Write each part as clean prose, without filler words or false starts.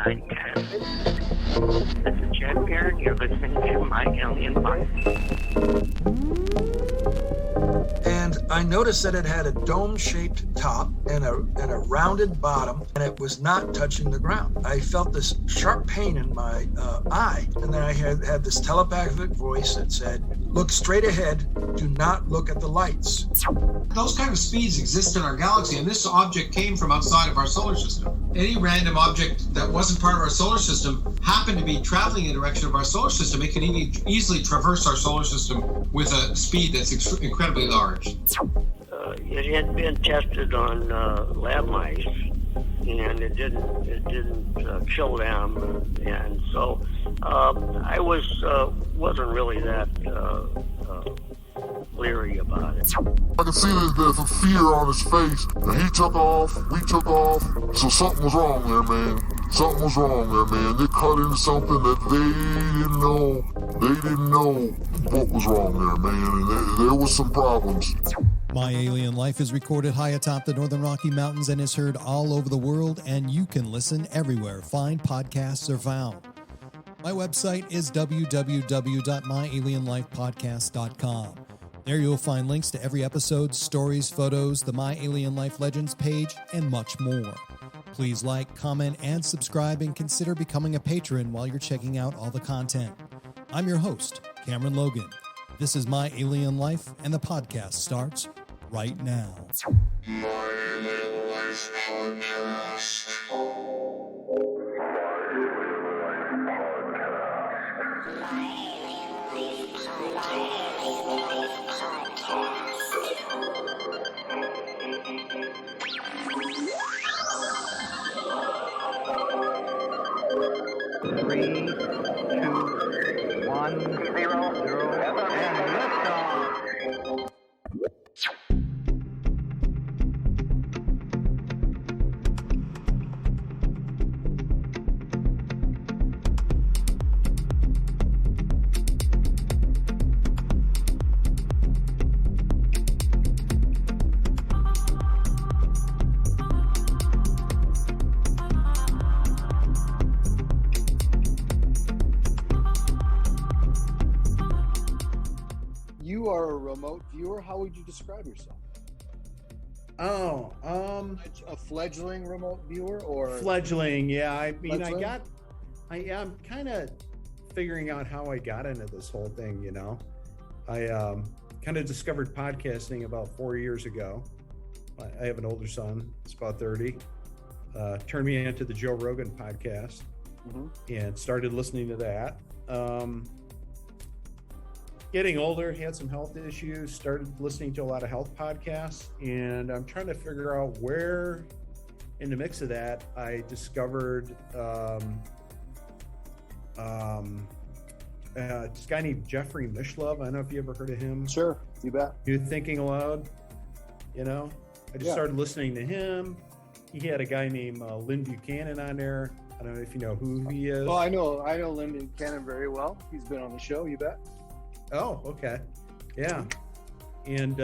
intended. This is Chad Barron. You're listening to My Alien Life. And I noticed that it had a dome-shaped top and a rounded bottom, and it was not touching the ground. I felt this sharp pain in my eye, and then I had this telepathic voice that said, "Look straight ahead, do not look at the lights." Those kind of speeds exist in our galaxy, and this object came from outside of our solar system. Any random object that wasn't part of our solar system happened to be traveling in the direction of our solar system. It can easily traverse our solar system with a speed that's incredibly large. It had been tested on lab mice, and it didn't kill them, and so I wasn't really that leery about it. I could see that there's a fear on his face, and he took off, we took off, so something was wrong there, man. Something was wrong there, man. They cut into something that they didn't know what was wrong there, man, and there was some problems. My Alien Life is recorded high atop the Northern Rocky Mountains and is heard all over the world, and you can listen everywhere fine podcasts are found. My website is www.myalienlifepodcast.com. There you'll find links to every episode, stories, photos, the My Alien Life Legends page, and much more. Please like, comment, and subscribe, and consider becoming a patron while you're checking out all the content. I'm your host, Cameron Logan. This is My Alien Life, and the podcast starts right now. My Alien Life Podcast. Three, two, 1, 0, and liftoff. You are a remote viewer. How would you describe yourself? A fledgling remote viewer, or fledgling? Yeah, I mean, fledgling? I'm kind of figuring out how I got into this whole thing. You know, I kind of discovered podcasting about 4 years ago. I have an older son; it's about 30. Turned me into the Joe Rogan podcast, and started listening to that. Getting older, had some health issues, started listening to a lot of health podcasts, and I'm trying to figure out where in the mix of that I discovered this guy named Jeffrey Mishlove. I don't know if you ever heard of him. Sure, you bet. New Thinking Aloud, you know? I just started listening to him. He had a guy named Lynn Buchanan on there. I don't know if you know who he is. Well, I know Lynn Buchanan very well. He's been on the show, you bet. Oh, okay. Yeah. And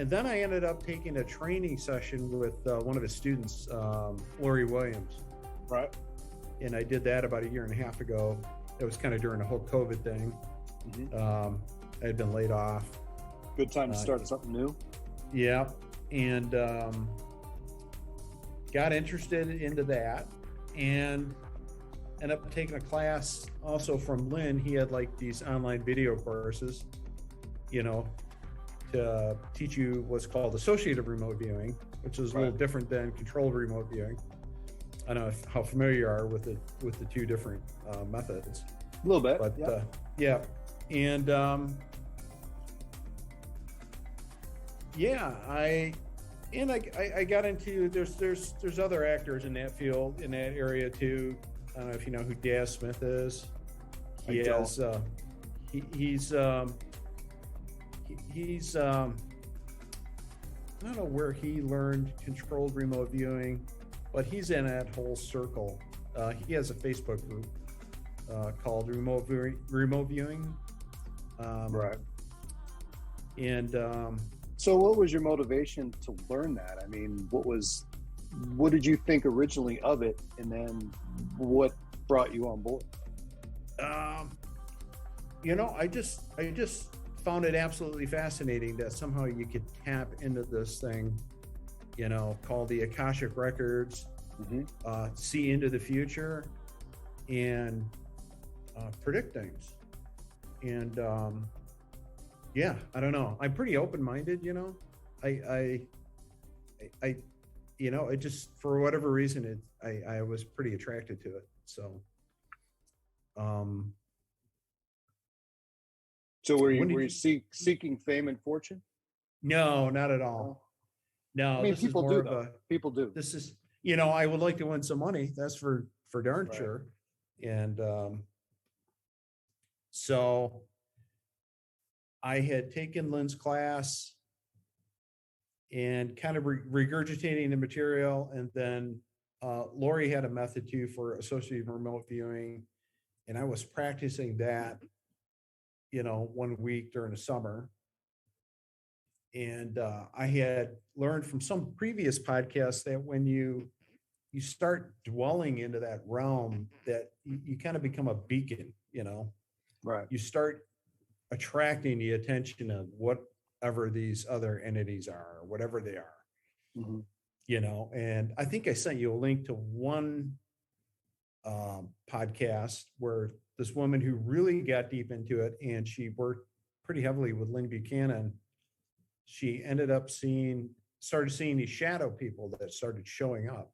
then I ended up taking a training session with one of his students, Lori Williams. Right. And I did that about a year and a half ago. It was kind of during the whole COVID thing. I had been laid off. Good time to start something new. Yeah. And got interested into that, and ended up taking a class also from Lynn. He had like these online video courses, you know, to teach you what's called associative remote viewing, which is a little different than controlled remote viewing. I don't know how familiar you are with the two different methods. A little bit, but yeah. And I got into there's other actors in that field, in that area too. I don't know if you know who Daz Smith is. He's I don't know where he learned controlled remote viewing, but he's in that whole circle. He has a Facebook group called Remote Viewing. Right. And so what was your motivation to learn that? I mean, what was what did you think originally of it, and then what brought you on board? You know, I just found it absolutely fascinating that somehow you could tap into this thing, you know, called the Akashic Records, see into the future and predict things. And yeah, I don't know. I'm pretty open-minded, you know. I you know, it just, for whatever reason, I was pretty attracted to it. So So were you seeking fame and fortune? no, not at all. No, I mean, this people is more do. of a, People do. this is, you know, I would like to win some money. That's for darn Right. sure. And so I had taken Lynn's class and kind of regurgitating the material. And then Lori had a method too for associated remote viewing. And I was practicing that, you know, 1 week during the summer. And I had learned from some previous podcasts that when you start dwelling into that realm, that you kind of become a beacon, you know. Right. You start attracting the attention of whatever these other entities are, or whatever they are, you know. And I think I sent you a link to one podcast where this woman who really got deep into it, and she worked pretty heavily with Lynn Buchanan, she ended up started seeing these shadow people that started showing up.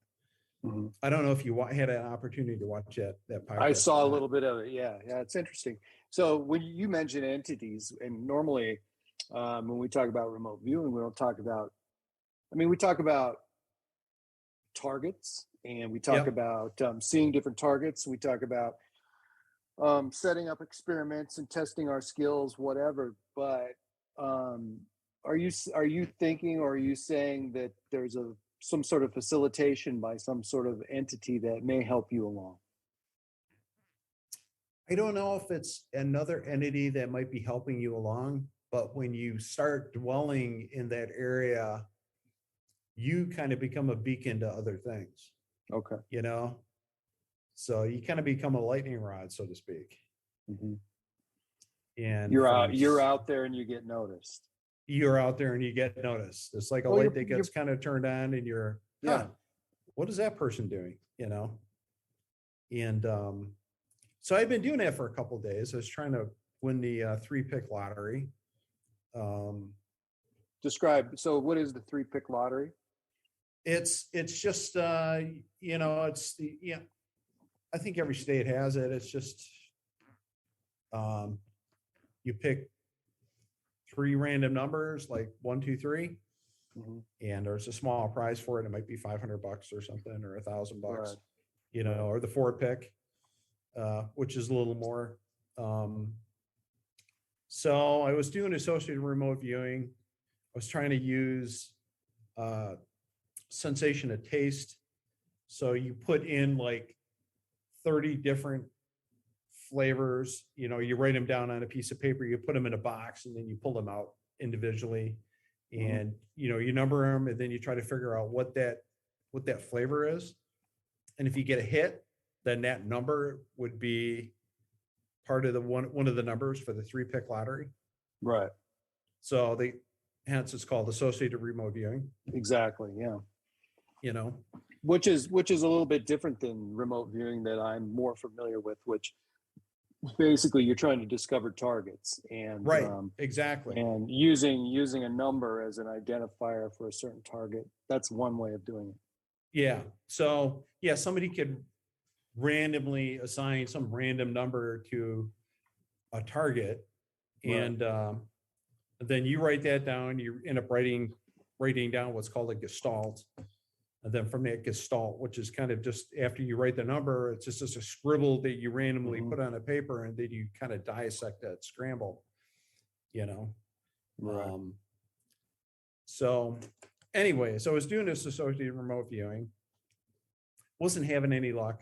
I don't know if you had an opportunity to watch that podcast. I saw a little bit of it. Yeah, it's interesting. So when you mention entities, and normally when we talk about remote viewing, we don't talk about, I mean, we talk about targets, and we talk about seeing different targets. We talk about setting up experiments and testing our skills, whatever. But are you thinking, or are you saying that there's some sort of facilitation by some sort of entity that may help you along? I don't know if it's another entity that might be helping you along, but when you start dwelling in that area, you kind of become a beacon to other things. Okay. You know, so you kind of become a lightning rod, so to speak. And you're out there and you get noticed. You're out there and you get noticed. It's like a light that gets kind of turned on, and you're, what is that person doing? You know? And so I've been doing that for a couple of days. I was trying to win the 3-pick lottery. Describe. So what is the 3-pick lottery? It's just, you know, it's the, I think every state has it. It's just, you pick 3 random numbers, like 1, 2, 3, and there's a small prize for it. It might be $500 or something, or $1,000, right. You know, or the 4-pick, which is a little more. So I was doing associated remote viewing. I was trying to use sensation of taste. So you put in like 30 different flavors, you know, you write them down on a piece of paper, you put them in a box, and then you pull them out individually, and you know, you number them, and then you try to figure out what that flavor is. And if you get a hit, then that number would be part of the one of the numbers for the 3-pick lottery. Right. So hence it's called associated remote viewing. Exactly. Yeah. You know, which is a little bit different than remote viewing that I'm more familiar with, which basically you're trying to discover targets, and right, exactly, and using a number as an identifier for a certain target. That's one way of doing it. Yeah. So yeah, somebody could randomly assign some random number to a target, and then you write that down. You end up writing down what's called a gestalt. And then from that gestalt, which is kind of just after you write the number, it's just a scribble that you randomly put on a paper, and then you kind of dissect that scramble, you know? Right. So anyway, so I was doing this associated remote viewing, wasn't having any luck.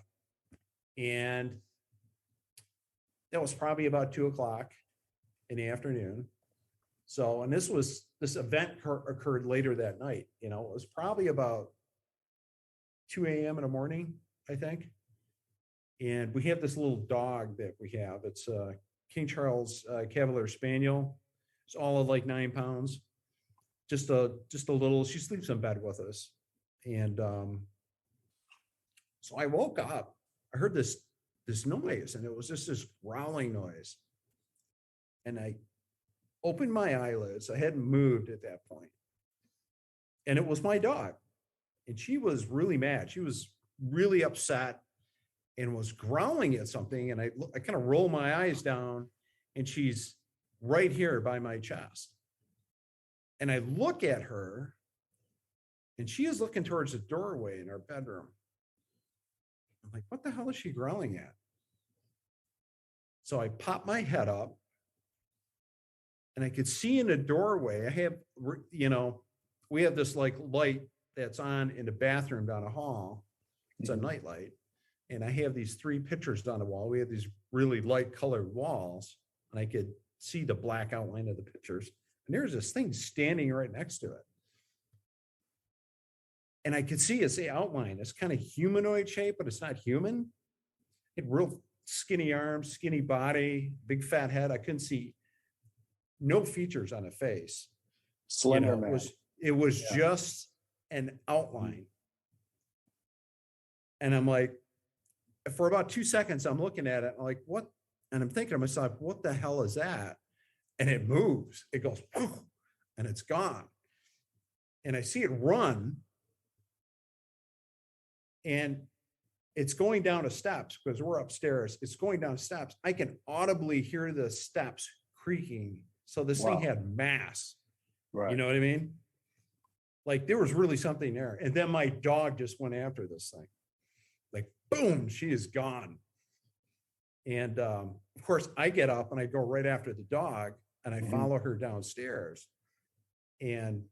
And that was probably about 2:00 in the afternoon. So, and this event occurred later that night, you know, it was probably about 2 a.m. in the morning, I think. And we have this little dog that we have. It's a King Charles Cavalier Spaniel. It's all of like 9 pounds. Just a little, she sleeps in bed with us. And so I woke up, I heard this noise, and it was just this growling noise. And I opened my eyelids. I hadn't moved at that point. And it was my dog. And she was really mad. She was really upset and was growling at something. And I kind of roll my eyes down, and she's right here by my chest. And I look at her, and she is looking towards the doorway in our bedroom. I'm like, what the hell is she growling at? So I pop my head up, and I could see in the doorway, I have, we have this like light that's on in the bathroom down the hall. It's a night light. And I have these 3 pictures on the wall. We have these really light colored walls, and I could see the black outline of the pictures. And there's this thing standing right next to it. And I could see it's the outline. It's kind of humanoid shape, but it's not human. It had real skinny arms, skinny body, big fat head. I couldn't see no features on the face. Slender man. It was just an outline. And I'm like, for about 2 seconds, I'm looking at it. I'm like, what? And I'm thinking to myself, what the hell is that? And it moves. It goes, and it's gone. And I see it run. And it's going down the steps because we're upstairs. It's going down steps. I can audibly hear the steps creaking. So this thing had mass. Right. You know what I mean? Like there was really something there. And then my dog just went after this thing. Like, boom, she is gone. And of course, I get up and I go right after the dog, and I follow her downstairs. And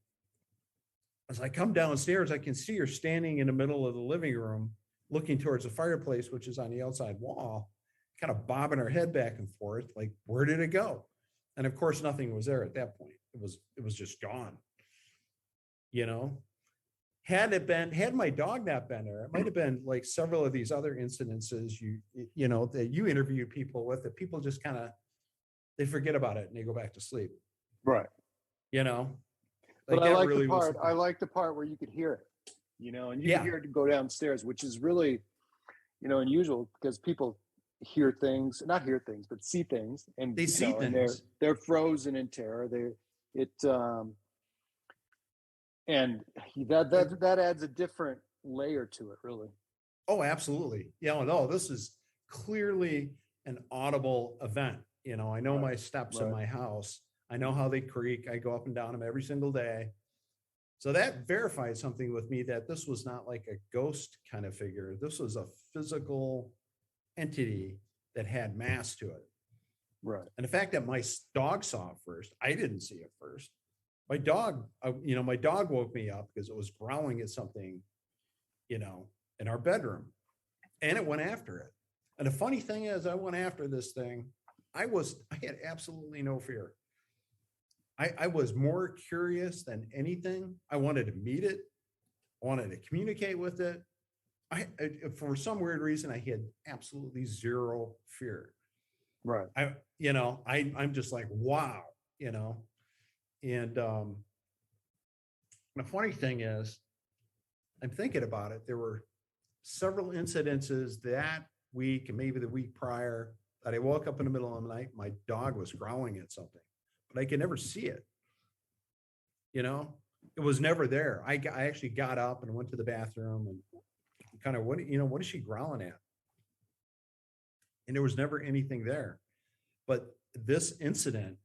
as I come downstairs, I can see her standing in the middle of the living room, looking towards the fireplace, which is on the outside wall, kind of bobbing her head back and forth, like, where did it go? And of course, nothing was there at that point. It was just gone. You know, had my dog not been there, it might have been like several of these other incidences you know that you interview people with, that people just kind of, they forget about it and they go back to sleep. Right. You know, but I like the part where you could hear it, you know, and you could hear it go downstairs, which is really, you know, unusual because people not hear things, but see things, and they see things. And they're frozen in terror. And that adds a different layer to it, really. Oh, absolutely. Yeah, no, this is clearly an audible event. You know, I know my steps in my house. I know how they creak. I go up and down them every single day. So that verifies something with me, that this was not like a ghost kind of figure. This was a physical entity that had mass to it. Right. And the fact that my dog saw it first, I didn't see it first. My dog woke me up because it was growling at something, you know, in our bedroom, and it went after it. And the funny thing is, I went after this thing. I had absolutely no fear. I was more curious than anything. I wanted to meet it. I wanted to communicate with it. For some weird reason, I had absolutely zero fear. Right. I'm just like, wow, you know. And the funny thing is, I'm thinking about it. There were several incidences that week and maybe the week prior that I woke up in the middle of the night. My dog was growling at something, but I could never see it. You know, it was never there. I actually got up and went to the bathroom and kind of, what is she growling at? And there was never anything there. But this incident,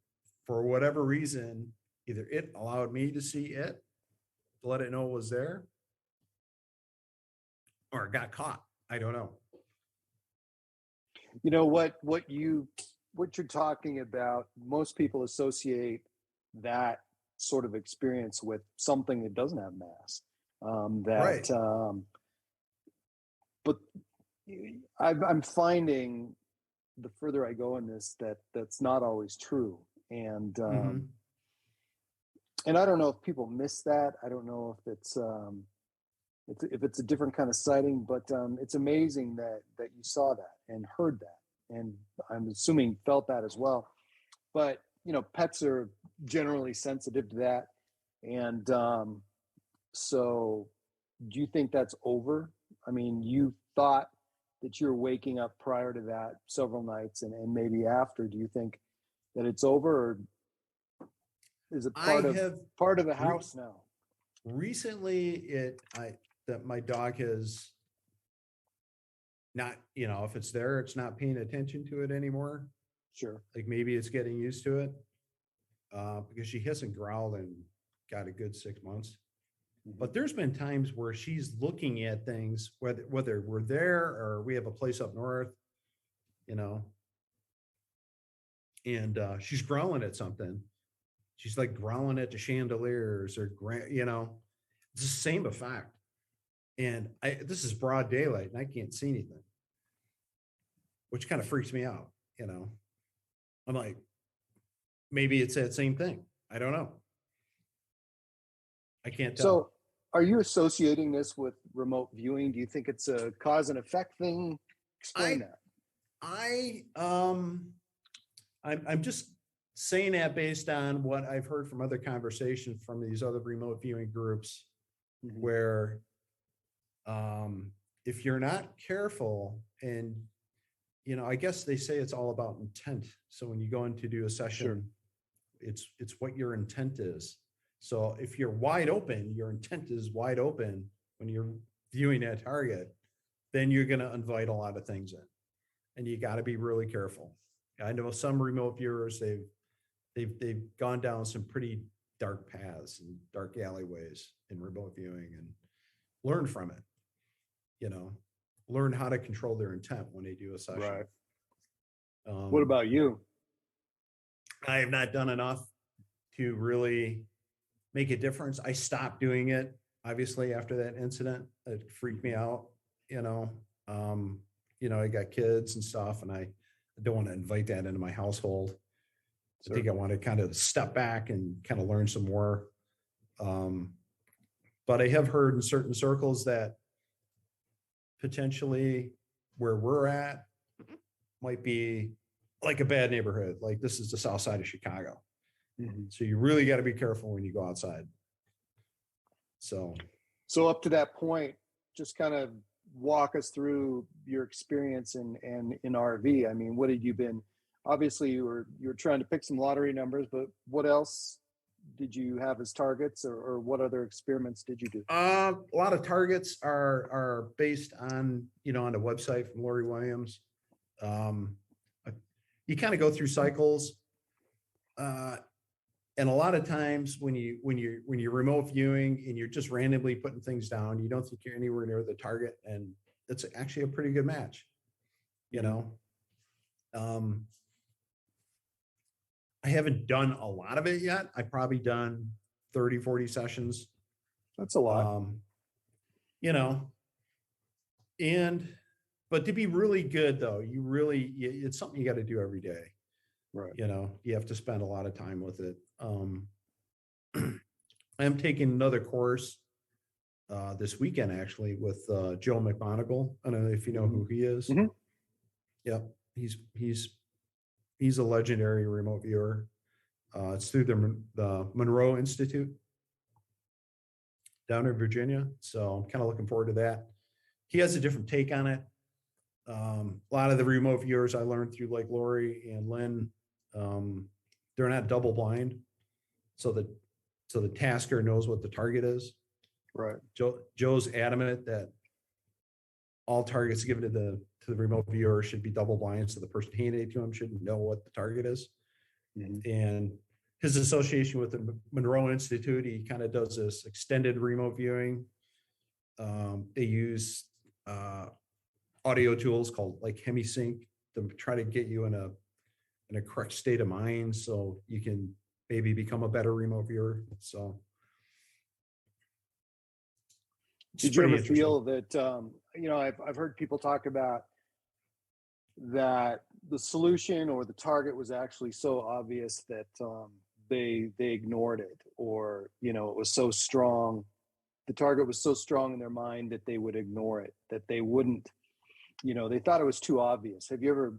for whatever reason, either it allowed me to see it, to let it know it was there, or it got caught. I don't know. You know what you're talking about, most people associate that sort of experience with something that doesn't have mass. But I'm finding the further I go in this, that's not always true. And and I don't know if people miss that. I don't know if it's if it's a different kind of sighting, but it's amazing that you saw that and heard that, and I'm assuming felt that as well. But pets are generally sensitive to that, and so do you think that's over? I mean, you thought that you're waking up prior to that several nights, and maybe after. Do you think that it's over, or is it part of the house now? Recently, that my dog has not, if it's there, it's not paying attention to it anymore. Sure. Like maybe it's getting used to it, because she hasn't growled in got a good 6 months. But there's been times where she's looking at things, whether we're there or we have a place up north, and she's growling at something. She's like growling at the chandeliers or, it's the same effect. And this is broad daylight and I can't see anything, which kind of freaks me out. I'm like, maybe it's that same thing. I don't know. I can't tell. So are you associating this with remote viewing? Do you think it's a cause and effect thing? Explain that. I'm just saying that based on what I've heard from other conversations from these other remote viewing groups, where if you're not careful, and I guess they say it's all about intent. So when you go in to do a session, it's what your intent is. So if you're wide open, your intent is wide open when you're viewing that target, then you're going to invite a lot of things in, and you got to be really careful. I know some remote viewers, they've gone down some pretty dark paths and dark alleyways in remote viewing and learn from it, learn how to control their intent when they do a session. Right. What about you? I have not done enough to really make a difference. I stopped doing it, obviously, after that incident. It freaked me out, I got kids and stuff, and I don't want to invite that into my household. I think I want to kind of step back and kind of learn some more. But I have heard in certain circles that potentially where we're at might be like a bad neighborhood. Like this is the south side of Chicago. So you really got to be careful when you go outside. So up to that point, just kind of walk us through your experience in RV. I mean, what had you been? Obviously, you were trying to pick some lottery numbers, but what else did you have as targets, or what other experiments did you do? A lot of targets are based on on the website from Lori Williams. You kind of go through cycles, and a lot of times when you're remote viewing and you're just randomly putting things down, you don't think you're anywhere near the target, and it's actually a pretty good match. I haven't done a lot of it yet. I've probably done 30, 40 sessions. That's a lot. But to be really good though, it's something you got to do every day. Right. You have to spend a lot of time with it. I'm taking another course this weekend, actually, with Joe McMonagle. I don't know if you know who he is. Yep. He's a legendary remote viewer. It's through the Monroe Institute down in Virginia. So I'm kind of looking forward to that. He has a different take on it. A lot of the remote viewers I learned through like Lori and Lynn, they're not double blind. So the tasker knows what the target is. Right. Joe's adamant that all targets given to the remote viewer should be double blind, so the person handing it to him should know what the target is. And his association with the Monroe Institute, he kind of does this extended remote viewing. They use audio tools called like HemiSync to try to get you in a correct state of mind, so you can maybe become a better remote viewer. So did you ever feel that I've heard people talk about that the solution or the target was actually so obvious that they ignored it, or it was so strong the target was so strong in their mind that they would ignore it, that they wouldn't, they thought it was too obvious. Have you ever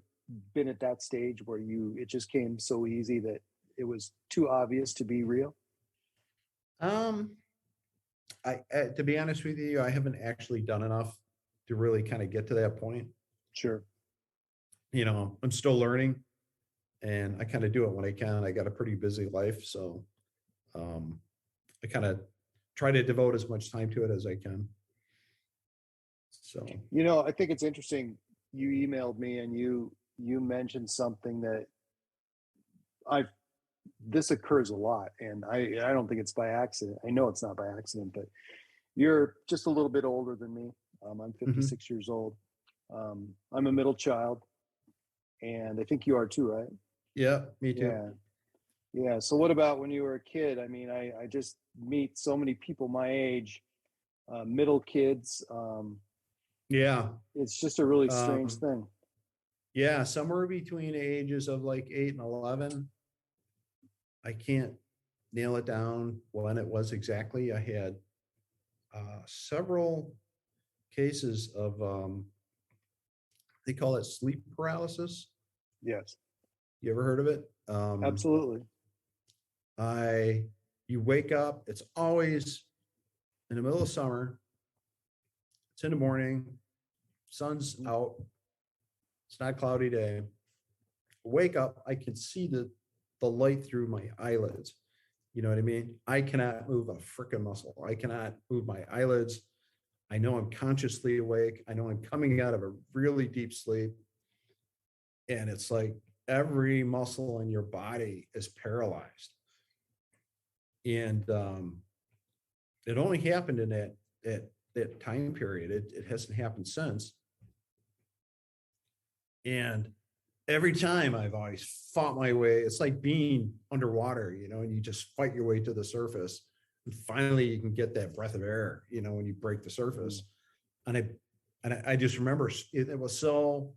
been at that stage where it just came so easy that it was too obvious to be real? To be honest with you, I haven't actually done enough to really kind of get to that point. Sure. I'm still learning, and I kind of do it when I can. I got a pretty busy life, so I kind of try to devote as much time to it as I can. So, I think it's interesting. You emailed me and you mentioned something that this occurs a lot, and I don't think it's by accident. I know it's not by accident, but you're just a little bit older than me. I'm 56 years old. I'm a middle child, and I think you are too, right? Yeah, me too. Yeah. So what about when you were a kid? I mean, I just meet so many people my age, middle kids. Yeah. It's just a really strange thing. Yeah. Somewhere between ages of like 8 and 11. I can't nail it down when it was exactly. I had several cases of, they call it sleep paralysis. Yes. You ever heard of it? Absolutely. You wake up, it's always in the middle of summer. It's in the morning, sun's out. It's not a cloudy day. Wake up, I can see the light through my eyelids. You know what I mean? I cannot move a freaking muscle. I cannot move my eyelids. I know I'm consciously awake. I know I'm coming out of a really deep sleep. And it's like every muscle in your body is paralyzed. And it only happened in that time period. It hasn't happened since. And every time I've always fought my way. It's like being underwater, and you just fight your way to the surface. And finally you can get that breath of air, when you break the surface. And I just remember it was so,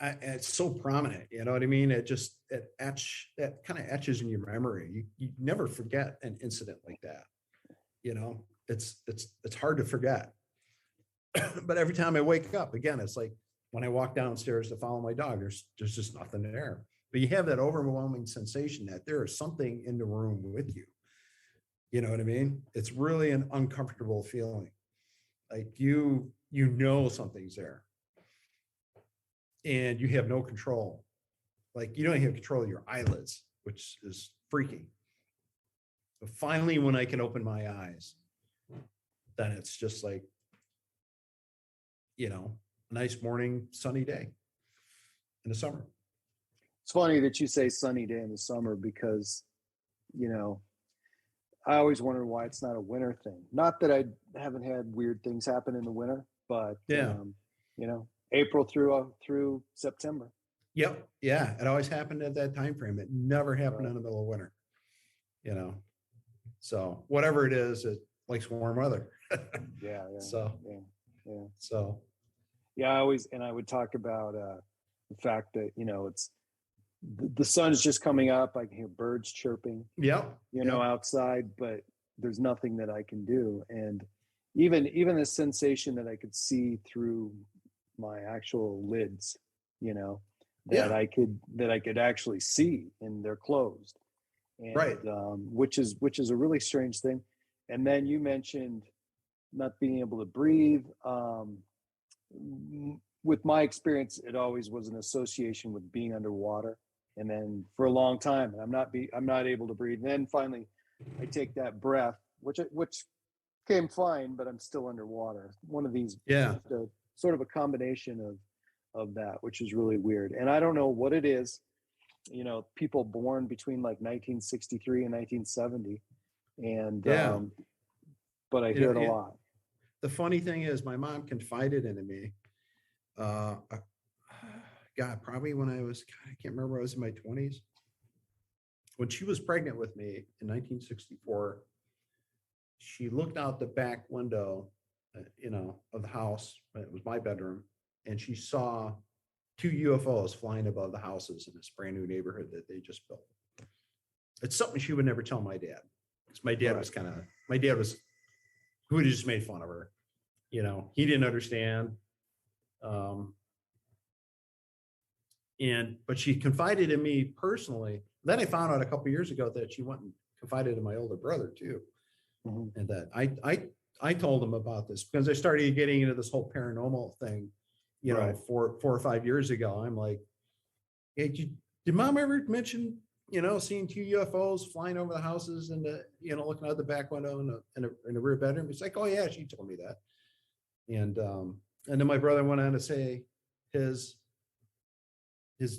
it's so prominent, you know what I mean? It kind of etches in your memory. You never forget an incident like that. It's hard to forget. But every time I wake up, again, it's like, when I walk downstairs to follow my dog, there's just nothing there. But you have that overwhelming sensation that there is something in the room with you. You know what I mean? It's really an uncomfortable feeling. Like something's there. And you have no control. Like you don't have control of your eyelids, which is freaky. But finally, when I can open my eyes, then it's just like, a nice morning, sunny day in the summer. It's funny that you say sunny day in the summer because, I always wondered why it's not a winter thing. Not that I haven't had weird things happen in the winter, but April through September. Yep. Yeah. It always happened at that time frame. It never happened in the middle of winter, so whatever it is, it likes warm weather. Yeah. So, So. Yeah, I would talk about the fact that, it's the sun's just coming up. I can hear birds chirping, outside, but there's nothing that I can do. And even the sensation that I could see through my actual lids, that I could actually see, and they're closed. And, right. Which is a really strange thing. And then you mentioned not being able to breathe. With my experience, it always was an association with being underwater, and then for a long time, I'm not able to breathe. And then finally, I take that breath, which came fine, but I'm still underwater. One of these, sort of a combination of that, which is really weird. And I don't know what it is. People born between like 1963 and 1970, and but I hear it a lot. The funny thing is, my mom confided into me. Probably when I can't remember, I was in my 20s. When she was pregnant with me in 1964, she looked out the back window, of the house. It was my bedroom, and she saw 2 UFOs flying above the houses in this brand new neighborhood that they just built. It's something she would never tell my dad, because my dad was who just made fun of her. He didn't understand. But she confided in me personally. Then I found out a couple of years ago that she went and confided in my older brother too. Mm-hmm. And that I told him about this because I started getting into this whole paranormal thing, Right. 4 or 5 years ago. I'm like, hey, did mom ever mention, seeing 2 UFOs flying over the houses and looking out the back window in a rear bedroom? It's like, oh yeah, she told me that. And then my brother went on to say his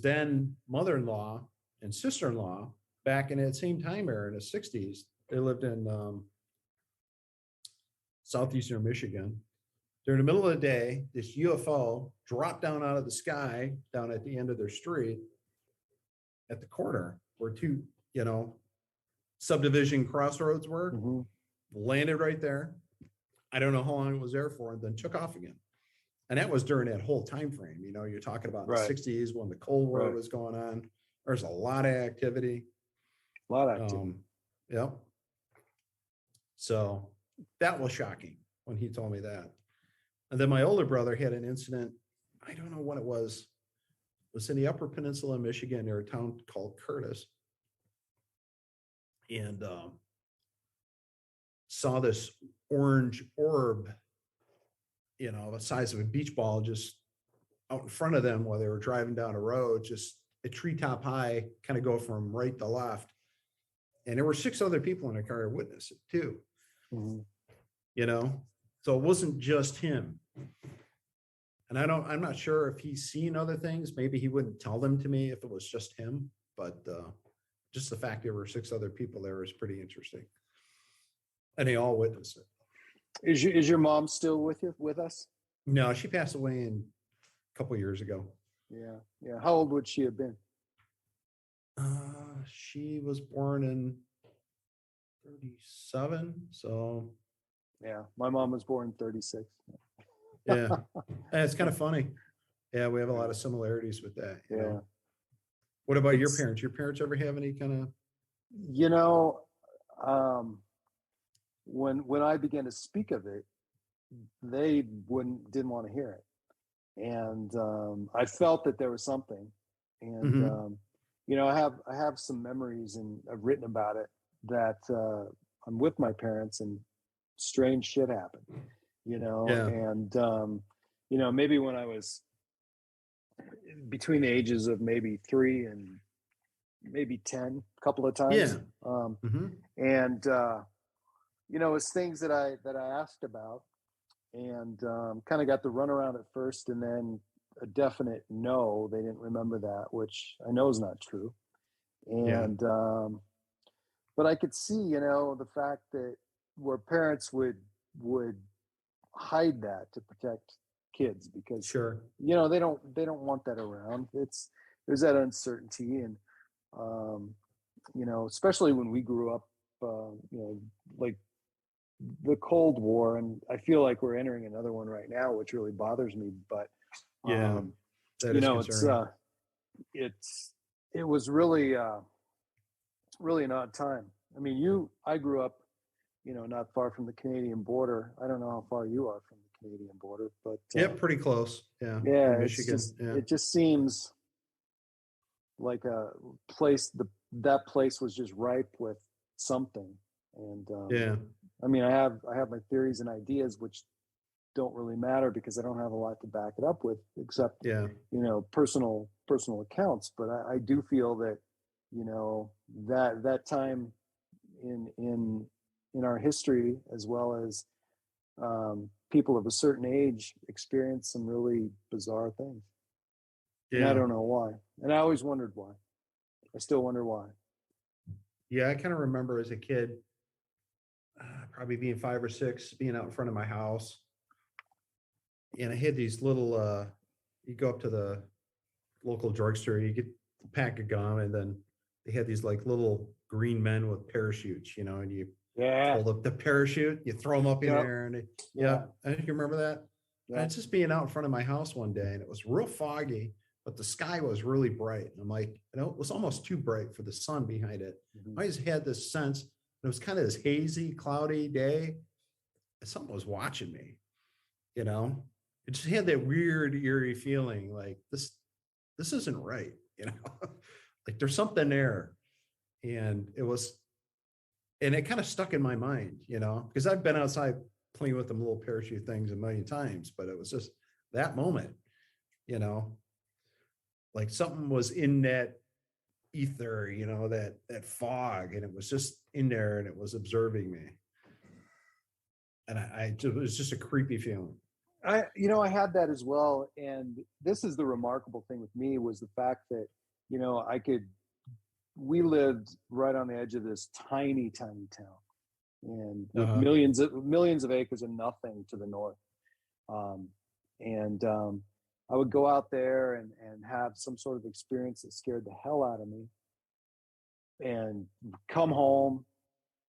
then mother-in-law and sister-in-law back in that same time era in the 60s, they lived in southeastern Michigan. During the middle of the day, this UFO dropped down out of the sky down at the end of their street at the corner where 2, subdivision crossroads were, Mm-hmm. landed right there. I don't know how long it was there for, and then took off again. And that was during that whole time frame. You're talking about Right. the 60s when the Cold War Right. was going on. There's a lot of activity. A lot of activity. Yep. So that was shocking when he told me that. And then my older brother had an incident. I don't know what it was. It was in the Upper Peninsula of Michigan near a town called Curtis. And saw this orange orb, the size of a beach ball, just out in front of them while they were driving down a road, just a treetop high, kind of go from right to left. And there were 6 other people in the car who witnessed it too. Mm-hmm. So it wasn't just him. And I'm not sure if he's seen other things. Maybe he wouldn't tell them to me if it was just him, but just the fact there were 6 other people there is pretty interesting. And they all witnessed it. Is your mom still with us? No, she passed away a couple of years ago. Yeah. How old would she have been? She was born in 37. So Yeah, my mom was born in 36. yeah, and it's kind of funny. Yeah, we have a lot of similarities with that. Yeah. What about your parents? Your parents ever have any kind of? When I began to speak of it, they didn't want to hear it, and I felt that there was something, and Mm-hmm. I have some memories, and I've written about it, that I'm with my parents and strange shit happened, Yeah. and maybe when I was between the ages of maybe 3 and maybe 10, a couple of times. Yeah. Mm-hmm. And it's things that I asked about, and kind of got the runaround at first, and then a definite no, they didn't remember that, which I know is not true. And but I could see, the fact that where parents would hide that to protect kids, because Sure. they don't want that around. There's that uncertainty, and especially when we grew up, like the Cold War, and I feel like we're entering another one right now, which really bothers me. But Yeah. That is concerning. it was really really an odd time. I mean, I grew up, not far from the Canadian border. I don't know how far you are from the Canadian border, but Yeah, pretty close. Yeah. yeah, Michigan. it just seems like a place. That place was just ripe with something, and Yeah. I mean, I have my theories and ideas, which don't really matter because I don't have a lot to back it up with, except Yeah. personal accounts. But I do feel that that time in our history, as well as people of a certain age, experience some really bizarre things. And I Yeah. don't know why, and I always wondered why. I still wonder why. Yeah. I kind of remember as a kid, probably being 5 or 6, being out in front of my house. And I had these little, you go up to the local drugstore, you get a pack of gum, and then they had these like little green men with parachutes, and you hold up the parachute, you throw them up in there, and I think you remember that. Yeah. And it's just being out in front of my house one day, and it was real foggy, but the sky was really bright. And I'm like, it was almost too bright for the sun behind it. Mhm. I just had this sense, it was kind of this hazy, cloudy day. something was watching me, you know. It just had that weird, eerie feeling like this isn't right, you know. Like there's something there. And it kind of stuck in my mind, you know, because I've been outside playing with them little parachute things a million times, but it was just that moment, you know, like something was in that ether, you know, that fog, and it was just in there and it was observing me. And it was just a creepy feeling. I had that as well. And this is the remarkable thing with me was the fact that, you know, we lived right on the edge of this tiny town and with millions of acres and nothing to the north. I would go out there and have some sort of experience that scared the hell out of me and come home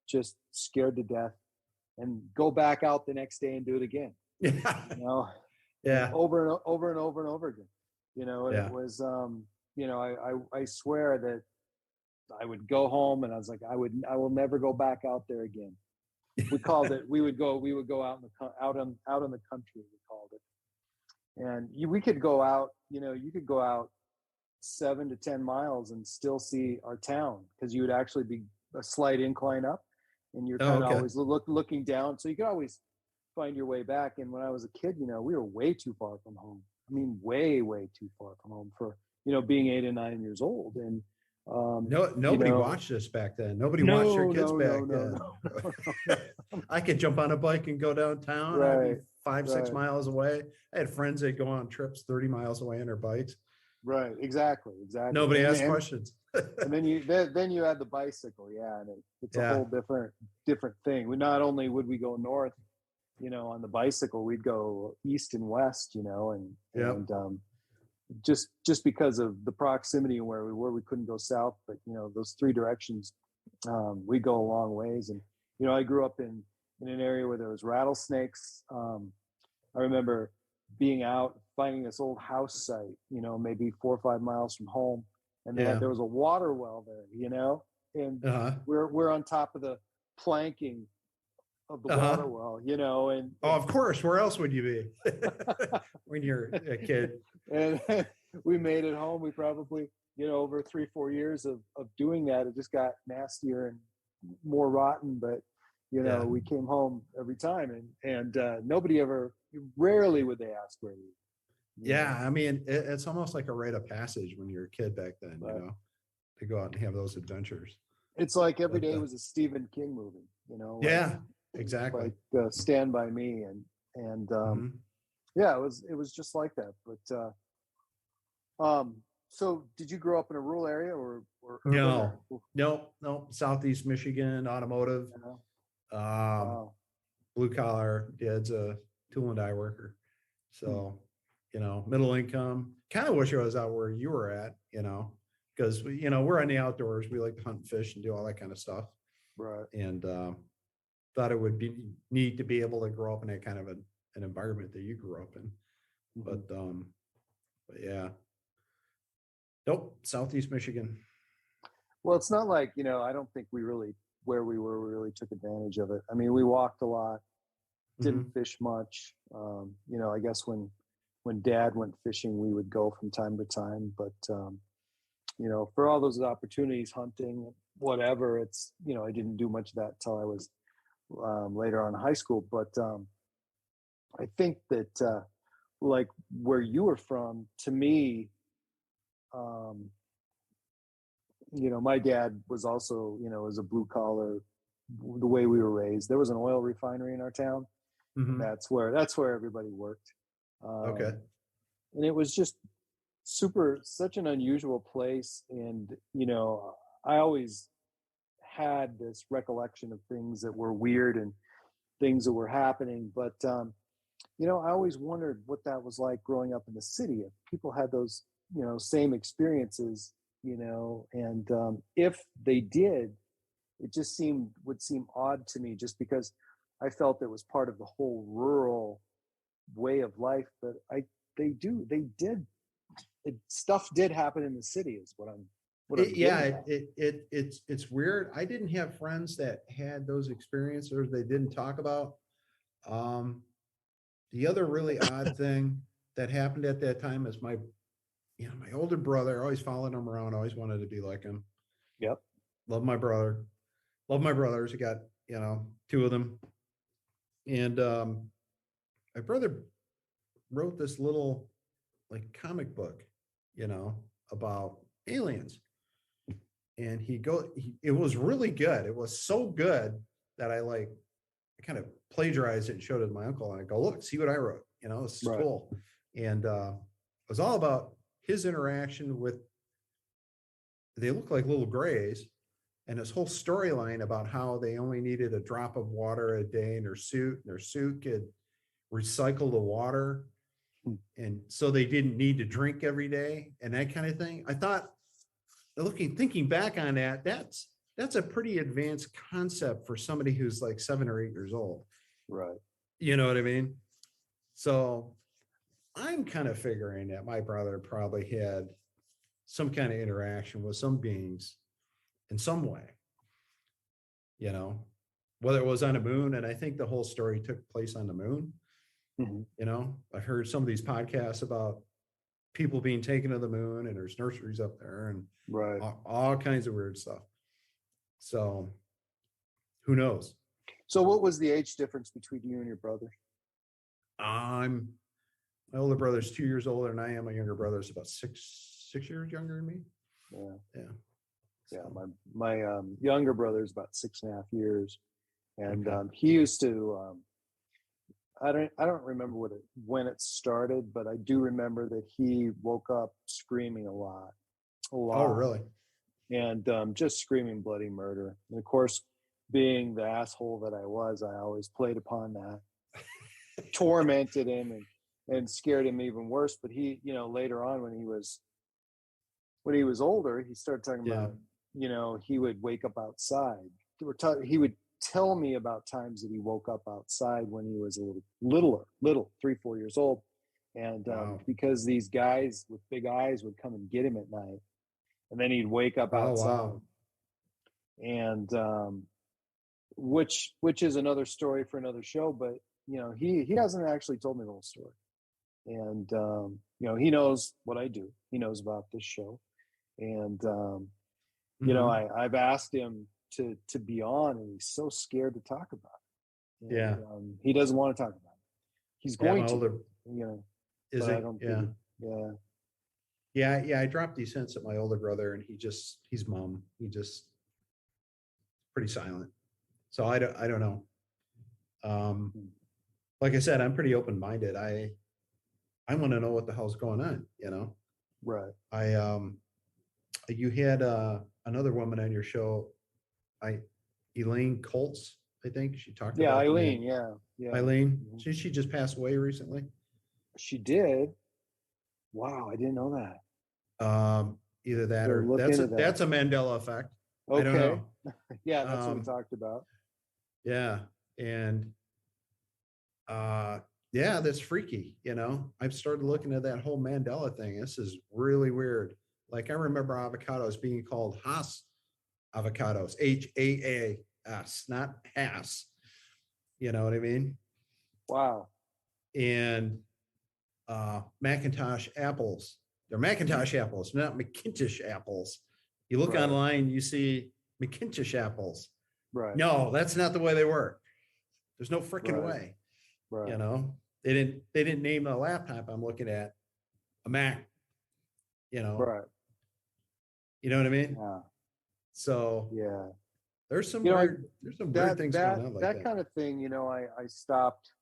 just scared to death and go back out the next day and do it again. Yeah. You know? Yeah. Over and over and over and over again. You know, and it was you know, I swear that I would go home and I was like, I will never go back out there again. We called it, we would go out in the country, we called it. And we could go out, you know, you could go out 7 to 10 miles and still see our town because you would actually be a slight incline up and you're kind of always looking down. So you could always find your way back. And when I was a kid, you know, we were way too far from home. I mean, way, way too far from home for, you know, being 8 and 9 years old. And nobody watched us back then. Nobody watched your kids back then. I could jump on a bike and go downtown. I'd be 5-6 miles away. I had friends that go on trips 30 miles away on their bikes. Right. Exactly. Nobody asked questions. And then you had the bicycle. Yeah. And it's a whole different thing. Not only would we go north, you know, on the bicycle, we'd go east and west, you know, and just because of the proximity and where we were, we couldn't go south, but you know, those 3 directions, we go a long ways. And, you know, I grew up in an area where there was rattlesnakes. I remember being out, finding this old house site, you know, maybe 4 or 5 miles from home. And there was a water well there, you know, and we're on top of the planking of the water well, you know, and of course, where else would you be when you're a kid? And we made it home. We probably, you know, over 3-4 years of doing that, it just got nastier and more rotten. But you know, we came home every time, and rarely would they ask where we. I mean, it's almost like a rite of passage when you're a kid back then, you know, to go out and have those adventures. It's like every day was a Stephen King movie, you know. Exactly. Like Stand By Me, and it was just like that. But so did you grow up in a rural area or no, Southeast Michigan, automotive, blue collar. Dad's a tool and die worker, so you know, middle income. Kind of wish I was out where you were at, you know, because you know, we're in the outdoors. We like to hunt and fish and do all that kind of stuff, right? And thought it would be neat to be able to grow up in that kind of an environment that you grew up in. But yeah. Nope, Southeast Michigan. Well, it's not like, you know, I don't think we really took advantage of it. I mean, we walked a lot, didn't fish much. You know, I guess when Dad went fishing, we would go from time to time. But, you know, for all those opportunities, hunting, whatever, it's, you know, I didn't do much of that until I was later on in high school. But I think that like where you were from, to me, you know, my dad was also, you know, as a blue collar, the way we were raised. There was an oil refinery in our town. And that's where everybody worked. And it was just such an unusual place. And, you know, I always had this recollection of things that were weird and things that were happening. But, you know, I always wondered what that was like growing up in the city. If people had those, you know, same experiences, you know, and if they did, it just would seem odd to me, just because I felt it was part of the whole rural way of life. But stuff did happen in the city, is what I'm it's weird. I didn't have friends that had those experiences, or they didn't talk about. The other really odd thing that happened at that time is my older brother, always followed him around, always wanted to be like him. Yep. Love my brother. Love my brothers. I got, two of them. And my brother wrote this little like comic book, about aliens. And it was really good. It was so good that I kind of plagiarized it and showed it to my uncle. And I go, look, see what I wrote. This is Right. cool. And it was all about his interaction with, they look like little grays, and this whole storyline about how they only needed a drop of water a day in their suit, and their suit could recycle the water. And so they didn't need to drink every day and that kind of thing. I thought, thinking back on that, that's a pretty advanced concept for somebody who's like 7 or 8 years old. Right. You know what I mean? So I'm kind of figuring that my brother probably had some kind of interaction with some beings in some way, whether it was on the moon. And I think the whole story took place on the moon. Mm-hmm. I've heard some of these podcasts about people being taken to the moon, and there's nurseries up there and Right. all kinds of weird stuff. So who knows? So what was the age difference between you and your brother? My older brother's 2 years older than I am. My younger brother's about six years younger than me. Yeah. So, My younger brother is about 6.5 years, and Okay. he used to. I don't remember when it started, but I do remember that he woke up screaming a lot. Oh, really? And just screaming bloody murder. And of course, being the asshole that I was, I always played upon that, tormented him and scared him even worse. But he, later on when he was older, he started talking about, he would wake up outside. He would tell me about times that he woke up outside when he was a little 3-4 years old. And Wow. because these guys with big eyes would come and get him at night, and then he'd wake up outside. Wow. And which is another story for another show, but he hasn't actually told me the whole story. And he knows what I do. He knows about this show. And I've asked him to be on, and he's so scared to talk about it. And, he doesn't want to talk about it. He's going to, Is but it? I don't think Yeah. I dropped these hints at my older brother, and he's mum. He just pretty silent. So I don't know. Like I said, I'm pretty open-minded. I want to know what the hell's going on, Right. You had another woman on your show, Elaine Colts, I think she talked about. Eileen. Yeah. Eileen, Mhm. she just passed away recently. She did. Wow, I didn't know that. Either that So or look into that. that's a Mandela effect. Okay. I don't know. Yeah, that's what we talked about. Yeah. And that's freaky. I've started looking at that whole Mandela thing. This is really weird. Like I remember avocados being called Haas avocados, HAAS, not Haas. You know what I mean? Wow. And Macintosh apples. They're Macintosh apples, not McIntosh apples. You look Right. online, you see McIntosh apples. Right. No, that's not the way they work. There's no freaking Right. way. Right. They didn't name the laptop I'm looking at a Mac. Right. You know what I mean? Yeah. So Yeah. there's some You know, weird things going on like that. That kind of thing, I stopped.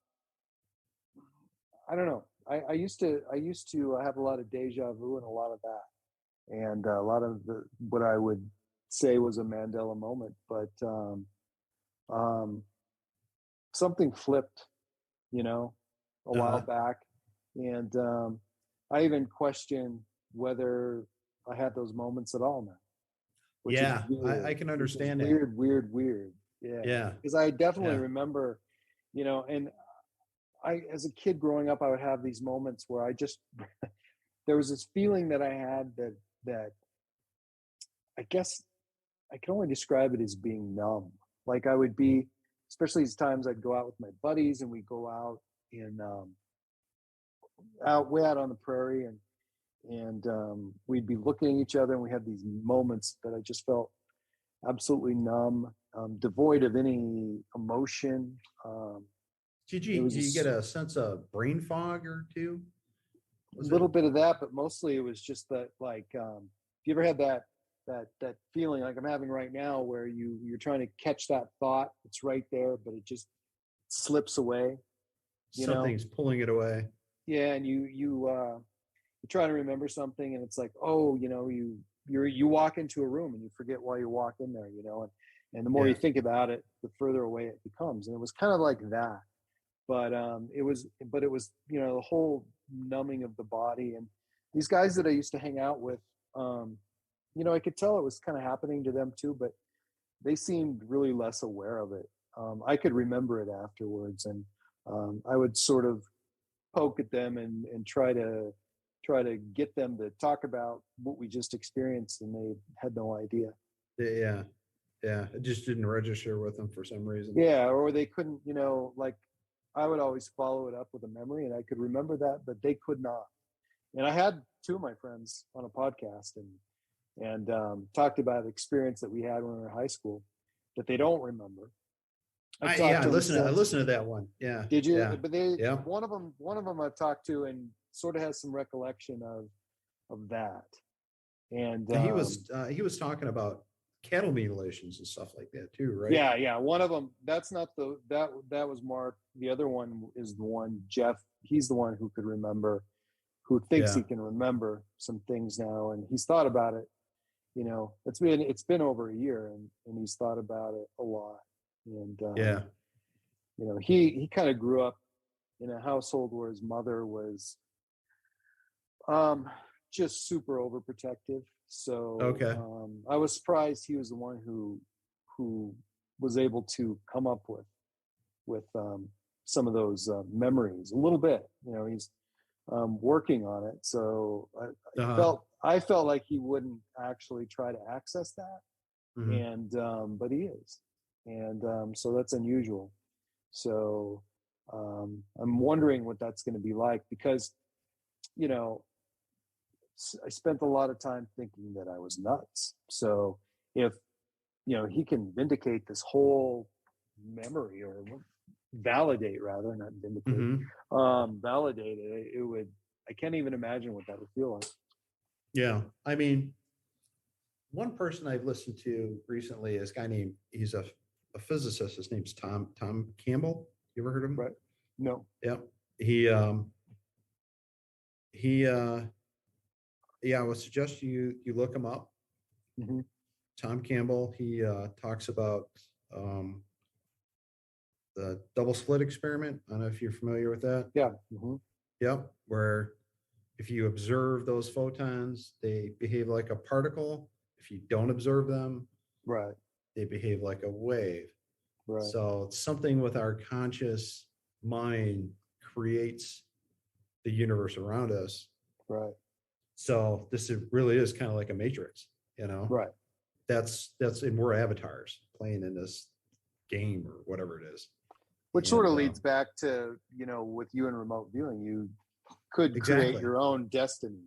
I don't know. I used to have a lot of deja vu and a lot of that, and a lot of what I would say was a Mandela moment. But something flipped, a while back, and I even question whether I had those moments at all now. Which is Yeah, weird, I can which is understand that. Weird. Yeah. Yeah. Because I definitely Yeah. remember, and I, as a kid growing up, I would have these moments where I just, there was this feeling that I had that I guess I can only describe it as being numb. Like I would be especially these times I'd go out with my buddies and we go out out way out on the prairie, and we'd be looking at each other, and we had these moments that I just felt absolutely numb, devoid of any emotion. Did you get a sense of brain fog or two? A little bit of that, but mostly it was just that, like, if you ever had that feeling like I'm having right now, where you're trying to catch that thought, it's right there, but it just slips away. Something's pulling it away. Yeah, and you try to remember something, and it's like, oh, you walk into a room and you forget why you walk in there, and the more you think about it, the further away it becomes. And it was kind of like that, but it was the whole numbing of the body. And these guys that I used to hang out with, I could tell it was kind of happening to them too, but they seemed really less aware of it. I could remember it afterwards, and I would sort of poke at them and try to get them to talk about what we just experienced, and they had no idea. Yeah. It just didn't register with them for some reason. Yeah, or they couldn't, like I would always follow it up with a memory, and I could remember that, but they could not. And I had two of my friends on a podcast and talked about an experience that we had when we were in high school that they don't remember. I listened to that one. Yeah. Did you? Yeah. But one of them I've talked to and sort of has some recollection of that. And he was talking about cattle mutilations and stuff like that too, right? Yeah. One of them, that's not that was Mark. The other one is the one, Jeff. He's the one who could remember, who thinks he can remember some things now, and he's thought about it. It's been over a year, and he's thought about it a lot. And he kind of grew up in a household where his mother was just super overprotective. So I was surprised he was the one who was able to come up with some of those memories a little bit. He's working on it. So I felt like he wouldn't actually try to access that, but he is. And so that's unusual. So I'm wondering what that's going to be like, because, I spent a lot of time thinking that I was nuts. So if, he can vindicate this whole memory, or validate rather, not vindicate, validate it, I can't even imagine what that would feel like. Yeah. I mean, one person I've listened to recently is a guy named, he's a physicist. His name's Tom Campbell. You ever heard of him? Right. No. Yeah. I would suggest you look him up. Mm-hmm. Tom Campbell. He talks about the double slit experiment. I don't know if you're familiar with that. Yeah. Mm-hmm. Yep. Where if you observe those photons, they behave like a particle. If you don't observe them, right, they behave like a wave. Right. So it's something with our conscious mind creates the universe around us. Right. So really is kind of like a matrix, Right. That's and we're avatars playing in this game or whatever it is. Which sort of leads back to, with you and remote viewing, you could create your own destiny,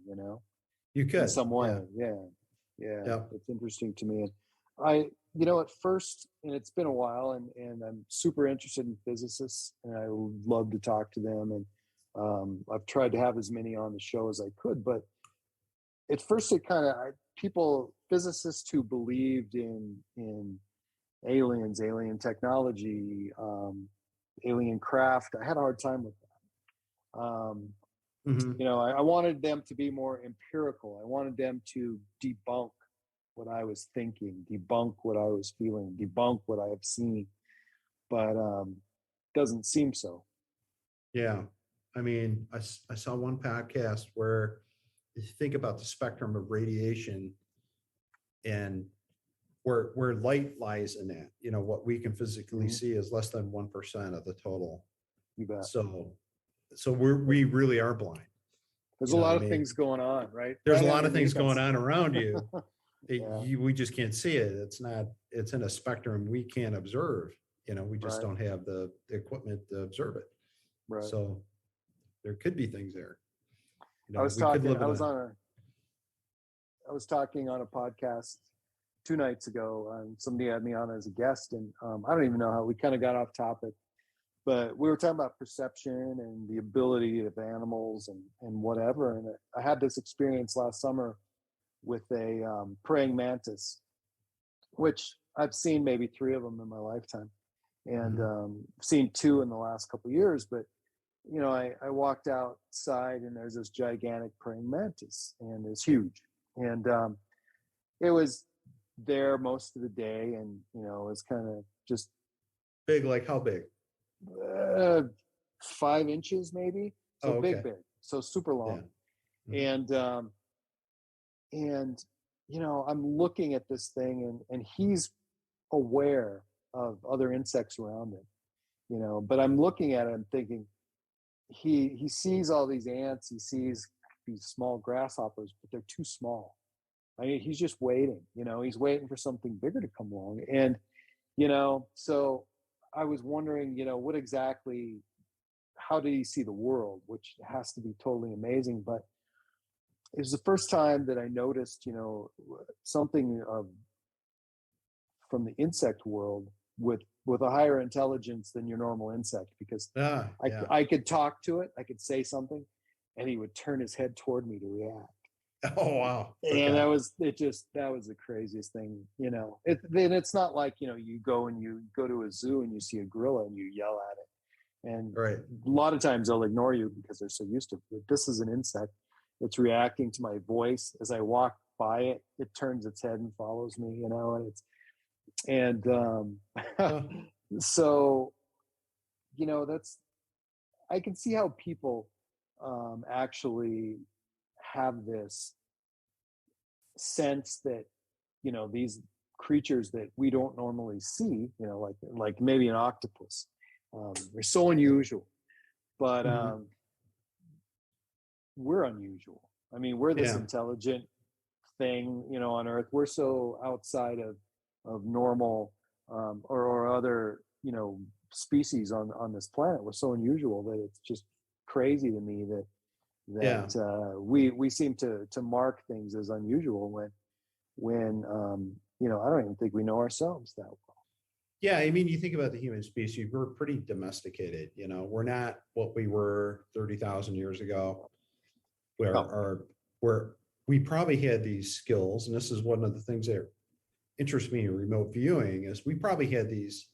You could. In some way. Yeah. It's interesting to me. And at first, and it's been a while, and I'm super interested in physicists, and I would love to talk to them. And I've tried to have as many on the show as I could, but at first it physicists who believed in aliens, alien technology, alien craft, I had a hard time with that. I wanted them to be more empirical. I wanted them to debunk what I was thinking, debunk what I was feeling, debunk what I have seen, but doesn't seem so. Yeah. I mean, I saw one podcast where you think about the spectrum of radiation and where light lies in that, what we can physically see is less than 1% of the total. You bet. So we really are blind. There's a lot of things going on, right? There's a lot of things going on around you. We just can't see it. It's in a spectrum we can't observe. We just Right. don't have the equipment to observe it. Right. So there could be things there. I was we could talking. live I in was talking on a podcast 2 nights ago, and somebody had me on as a guest, and I don't even know how we kind of got off topic, but we were talking about perception and the ability of animals and whatever. And I had this experience last summer with a praying mantis, which I've seen maybe 3 of them in my lifetime, and seen 2 in the last couple of years. But I walked outside, and there's this gigantic praying mantis, and it's huge, and it was there most of the day, and it's kind of just big. Like how big? 5 inches maybe. So okay. big, so super long. Yeah. And I'm looking at this thing, and he's aware of other insects around him, but I'm looking at it and thinking, he sees all these ants, he sees these small grasshoppers, but they're too small. I mean, he's just waiting, he's waiting for something bigger to come along. And, so I was wondering, what exactly, how did he see the world, which has to be totally amazing. But it was the first time that I noticed, something from the insect world with a higher intelligence than your normal insect, because I could talk to it, I could say something, and he would turn his head toward me to react. Oh wow! Okay. And that was the craziest thing, it's not like you go to a zoo and you see a gorilla and you yell at it, and right. A lot of times they'll ignore you because they're so used to it. This is an insect. It's reacting to my voice as I walk by it. It turns its head and follows me, and so, that's, I can see how people actually have this sense that, these creatures that we don't normally see, like maybe an octopus, they're so unusual, but we're unusual. I mean, we're this intelligent thing, on Earth. We're so outside of normal or other, species on this planet. We're so unusual that it's just crazy to me that we seem to mark things as unusual when I don't even think we know ourselves that well. Yeah, I mean, you think about the human species, we're pretty domesticated. We're not what we were 30,000 years ago, where we probably had these skills. And this is one of the things that interests me in remote viewing, is we probably had these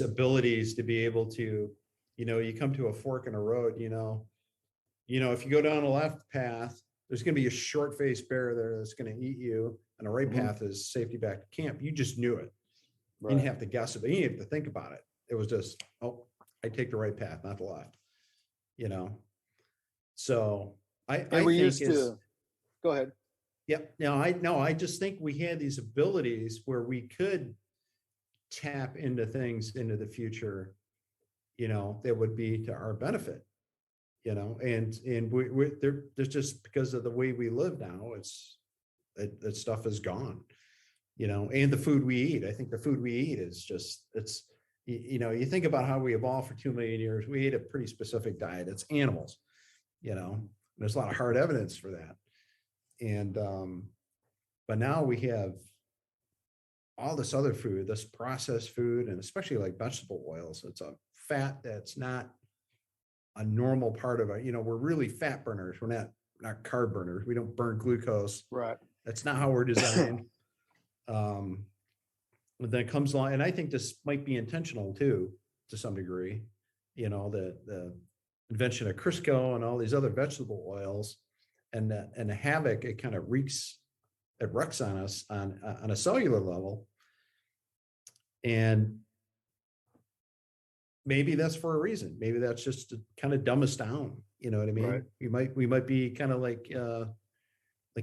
abilities to be able to, you come to a fork in a road, if you go down a left path, there's going to be a short-faced bear there that's going to eat you, and a right path is safety back to camp. You just knew it. Right. You didn't have to guess it, but you didn't have to think about it. It was just, I take the right path, not the left. So I used to go ahead. Yeah, I just think we had these abilities where we could tap into things into the future, that would be to our benefit, and there's just, because of the way we live now, that stuff is gone, and the food we eat. I think the food we eat is just, you think about how we evolved for 2 million years. We ate a pretty specific diet. It's animals, there's a lot of hard evidence for that. And, but now we have all this other food, this processed food, and especially like vegetable oils. It's a fat that's not a normal part of it. We're really fat burners. We're not carb burners. We don't burn glucose. Right. That's not how we're designed. And then it comes along, and I think this might be intentional too, to some degree, the invention of Crisco and all these other vegetable oils, and the havoc it kind of wreaks on us on a cellular level. And maybe that's for a reason. Maybe that's just to kind of dumb us down. You know what I mean? Right. We might be kind of like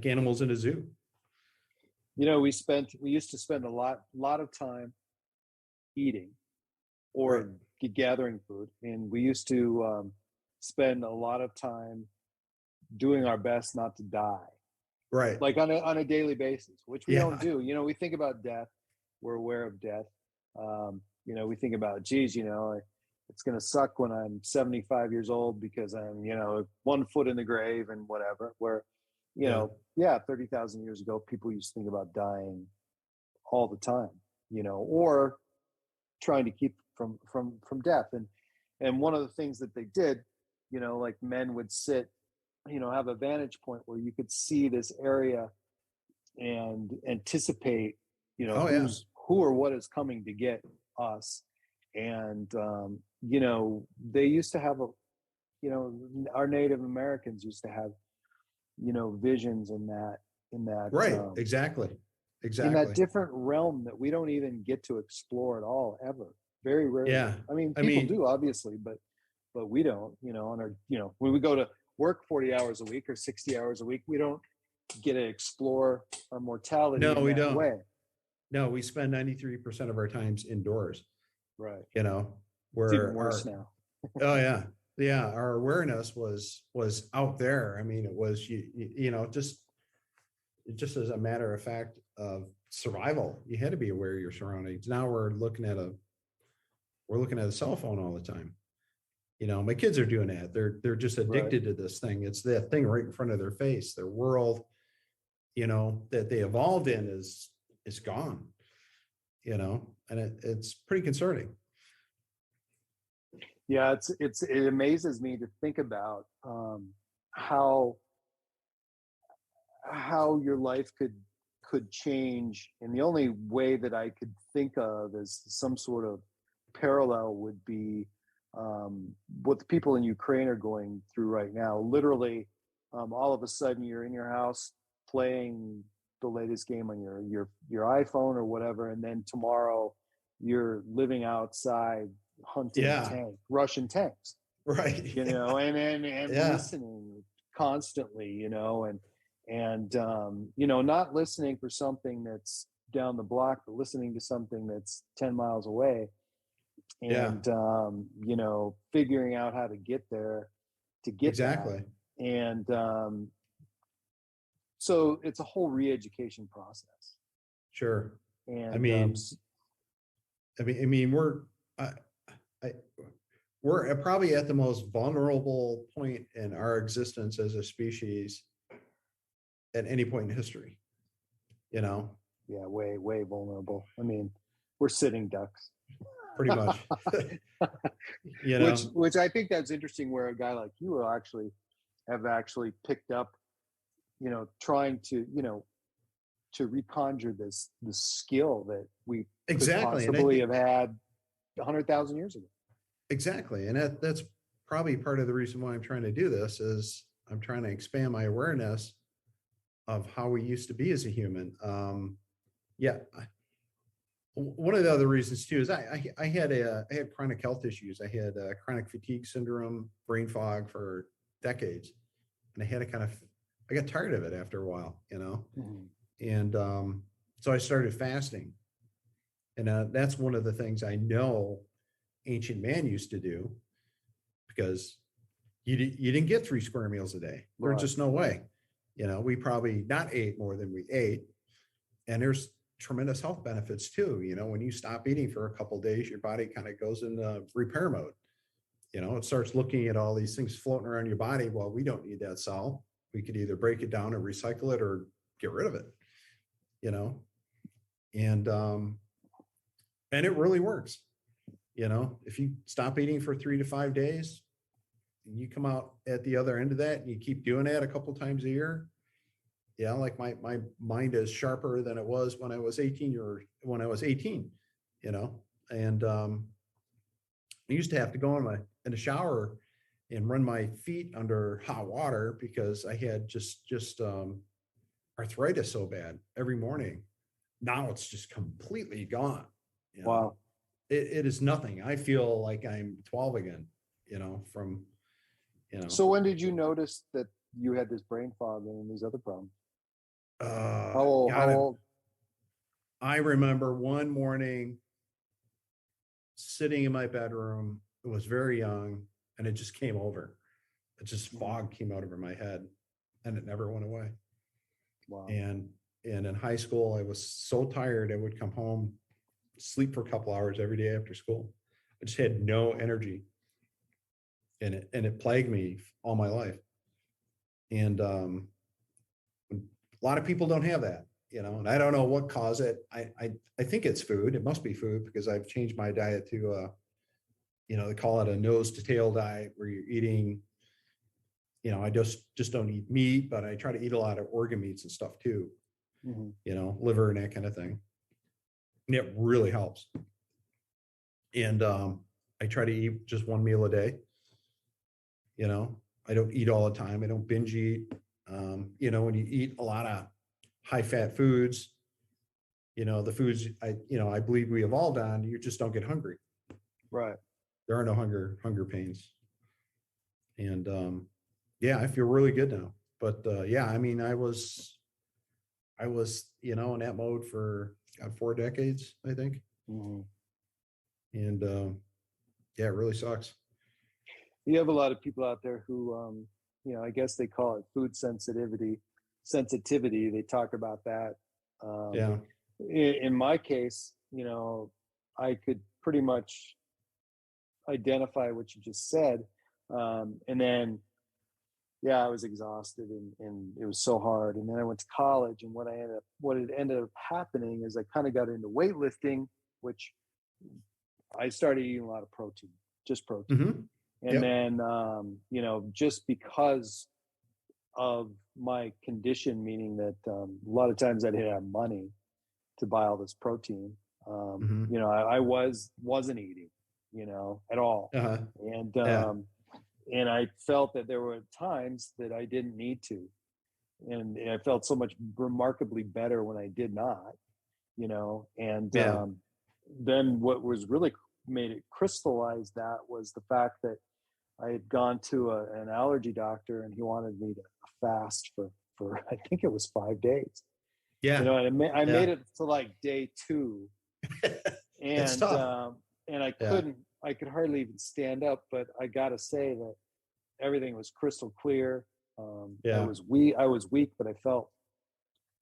animals in a zoo. We used to spend a lot of time eating or gathering food, and we used to spend a lot of time doing our best not to die, right? Like on a daily basis, which we don't do. We think about death, we're aware of death, we think about, geez, it's going to suck when I'm 75 years old because I'm, 1 foot in the grave and whatever, where, 30,000 years ago, people used to think about dying all the time, or trying to keep from death. And one of the things that they did, like men would sit, have a vantage point where you could see this area and anticipate, who or what is coming to get us. And, they used to have our Native Americans used to have, visions in that, Right. Exactly. in that different realm that we don't even get to explore at all, ever. Very rarely. Yeah. I mean, people do, obviously, but we don't, on our, when we go to work 40 hours a week or 60 hours a week, we don't get to explore our mortality. No, we that don't. way. No, we spend 93% of our times indoors. Right. Where It's even worse now. Oh yeah. Yeah. Our awareness was out there. I mean, it was, just as a matter of fact of survival, you had to be aware of your surroundings. Now we're looking at a cell phone all the time. My kids are doing that. They're just addicted to this thing. It's that thing right in front of their face. Their world, that they evolved in is gone, and it's pretty concerning. Yeah, it amazes me to think about how your life could change, and the only way that I could think of as some sort of parallel would be what the people in Ukraine are going through right now. Literally, all of a sudden you're in your house playing the latest game on your iPhone or whatever, and then tomorrow you're living outside hunting Russian tanks, right? And listening constantly, and not listening for something that's down the block, but listening to something that's 10 miles away, and figuring out how to get there to get exactly that. And so it's a whole re-education process. Sure. And I mean we're probably at the most vulnerable point in our existence as a species at any point in history. Yeah, way vulnerable. I mean, we're sitting ducks. Pretty much. Which I think that's interesting, where a guy like you will actually picked up, trying to reconjure this skill that we could possibly have had 100,000 years ago. Exactly. And that's probably part of the reason why I'm trying to do this, is I'm trying to expand my awareness of how we used to be as a human. One of the other reasons too is I had chronic health issues. I had chronic fatigue syndrome, brain fog for decades, and I got tired of it after a while, Mm-hmm. and so I started fasting, and that's one of the things I know ancient man used to do, because you didn't get 3 square meals a day. There's just no way. We probably not ate more than we ate, and there's tremendous health benefits too. When you stop eating for a couple of days, your body kind of goes into repair mode. It starts looking at all these things floating around your body. Well, we don't need that cell. We could either break it down and recycle it or get rid of it. And it really works. If you stop eating for 3 to 5 days, and you come out at the other end of that, and you keep doing that a couple times a year, like my mind is sharper than it was when I was 18, and I used to have to go in the shower and run my feet under hot water because I had just arthritis so bad every morning. Now it's just completely gone. Wow. It is nothing. I feel like I'm 12 again, So when did you notice that you had this brain fog and these other problems? How old? I remember one morning sitting in my bedroom. It was very young, and it just came over. It just fog came out over my head, and it never went away. Wow. And in high school, I was so tired. I would come home sleep for a couple hours every day after school. I just had no energy. And it plagued me all my life. And a lot of people don't have that, and I don't know what caused it. I think it's food. It must be food, because I've changed my diet to, they call it a nose to tail diet, where you're eating, I just don't eat meat, but I try to eat a lot of organ meats and stuff too, liver and that kind of thing. And it really helps. And I try to eat just one meal a day. I don't eat all the time. I don't binge eat. When you eat a lot of high fat foods, the foods I believe we evolved on, you just don't get hungry. Right. There are no hunger pains. And I feel really good now. But I was in that mode for 4 decades, I think. Mm-hmm. And it really sucks. You have a lot of people out there who, I guess they call it food sensitivity. They talk about that. In my case, I could pretty much identify what you just said. And then, I was exhausted and it was so hard. And then I went to college, and what had ended up happening is I kind of got into weightlifting, which I started eating a lot of protein, just protein. Mm-hmm. And then, just because of my condition, meaning that a lot of times I didn't have money to buy all this protein, I wasn't eating, at all. Uh-huh. And I felt that there were times that I didn't need to. And I felt so much remarkably better when I did not, then what was really made it crystallize that was the fact that I had gone to an allergy doctor, and he wanted me to fast for I think it was 5 days. Yeah. And I made it to like day 2, and it's tough. And I could hardly even stand up. But I got to say that everything was crystal clear. I was weak, but I felt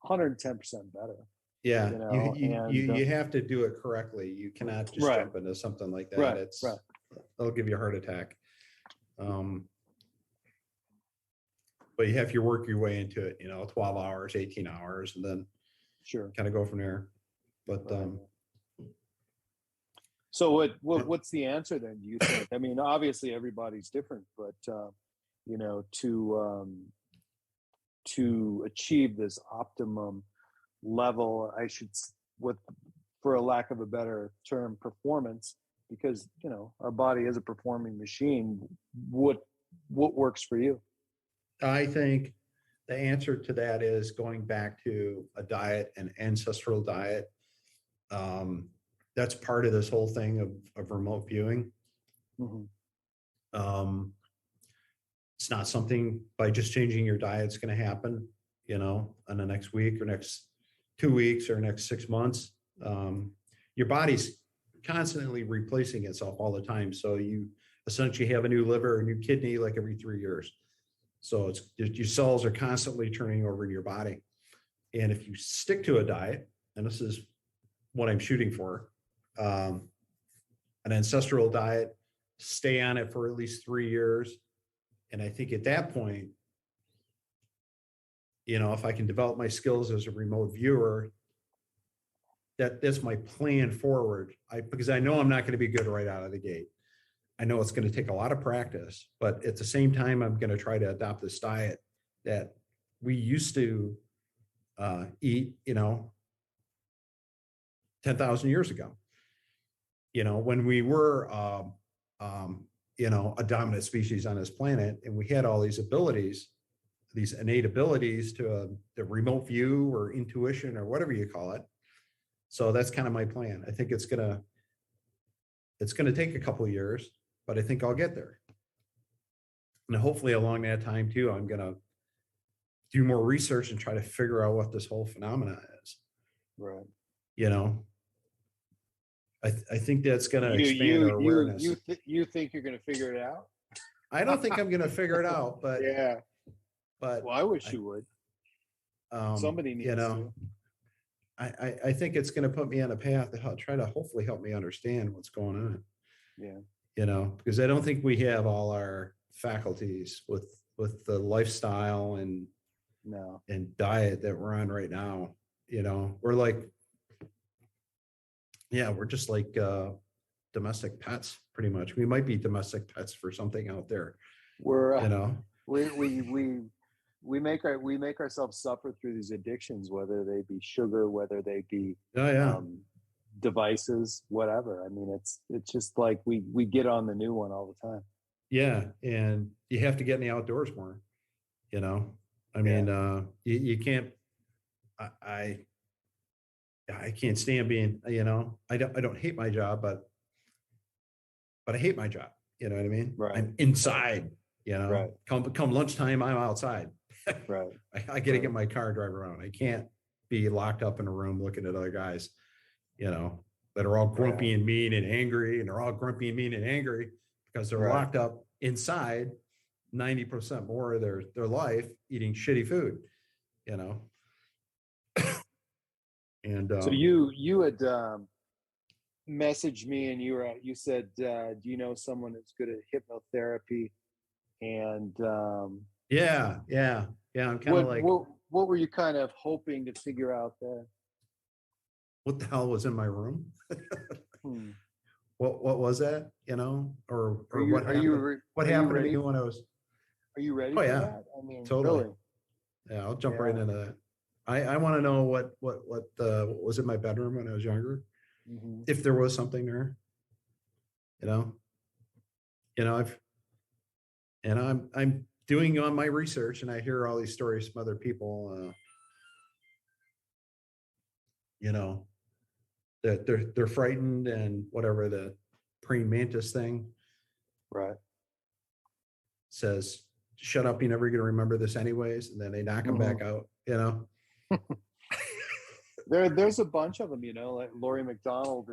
110% better. Yeah, you have to do it correctly. You cannot just jump into something like that. Right. It'll give you a heart attack. But you have to work your way into it, 12 hours, 18 hours, and then kind of go from there. But so what's the answer then, do you think? I mean, obviously everybody's different, but to achieve this optimum level, for a lack of a better term, performance, because our body is a performing machine, what works for you? I think the answer to that is going back to a diet, an ancestral diet. That's part of this whole thing of remote viewing. Mm-hmm. It's not something by just changing your diet it's going to happen, in the next week or next 2 weeks or next 6 months. Your body's constantly replacing itself all the time. So you essentially have a new liver, a new kidney, like every 3 years. So it's your cells are constantly turning over in your body. And if you stick to a diet, and this is what I'm shooting for, an ancestral diet, stay on it for at least 3 years. And I think at that point, if I can develop my skills as a remote viewer, that's my plan forward. Because I know I'm not going to be good right out of the gate. I know it's going to take a lot of practice, but at the same time, I'm going to try to adopt this diet that we used to eat, 10,000 years ago. When we were, a dominant species on this planet, and we had all these abilities, these innate abilities to the remote view or intuition or whatever you call it. So that's kind of my plan. I think it's gonna take a couple of years, but I think I'll get there. And hopefully along that time too, I'm gonna do more research and try to figure out what this whole phenomena is. Right. I think that's gonna expand our awareness. You think you're gonna figure it out? I don't think I'm gonna figure it out, but yeah. But I wish you would. Somebody needs to. I think it's going to put me on a path to try to hopefully help me understand what's going on. Yeah. You know, because I don't think we have all our faculties with the lifestyle and diet that we're on right now. You know, we're like, we're just like domestic pets, pretty much. We might be domestic pets for something out there. We're you know, we make ourselves suffer through these addictions, whether they be sugar, whether they be devices, whatever. I mean, it's just like we get on the new one all the time. Yeah, and you have to get in the outdoors more. You know, I mean, you can't. I can't stand being. You know, I don't hate my job, but I hate my job. You know what I mean? Right. I'm inside. You know, right. Come lunchtime, I'm outside. Right. I got to get my car and drive around. I can't be locked up in a room looking at other guys, you know, that are all grumpy and mean and angry, and they're all grumpy and mean and angry because they're locked up inside 90% more of their life eating shitty food, you know. And so you had messaged me, and you said, do you know someone that's good at hypnotherapy? And I'm kind of like, what were you kind of hoping to figure out there? What the hell was in my room? What was that? You know, or what happened to me when I was? Are you ready for that? I mean, totally. Really? Yeah, I'll jump right into that. I want to know what was in my bedroom when I was younger, if there was something there. You know, I'm doing on my research, and I hear all these stories from other people. You know, that they're frightened and whatever, the praying mantis thing. Right. Says, shut up, you're never going to remember this anyways. And then they knock them back out, you know. There's a bunch of them, you know, like Lori McDonald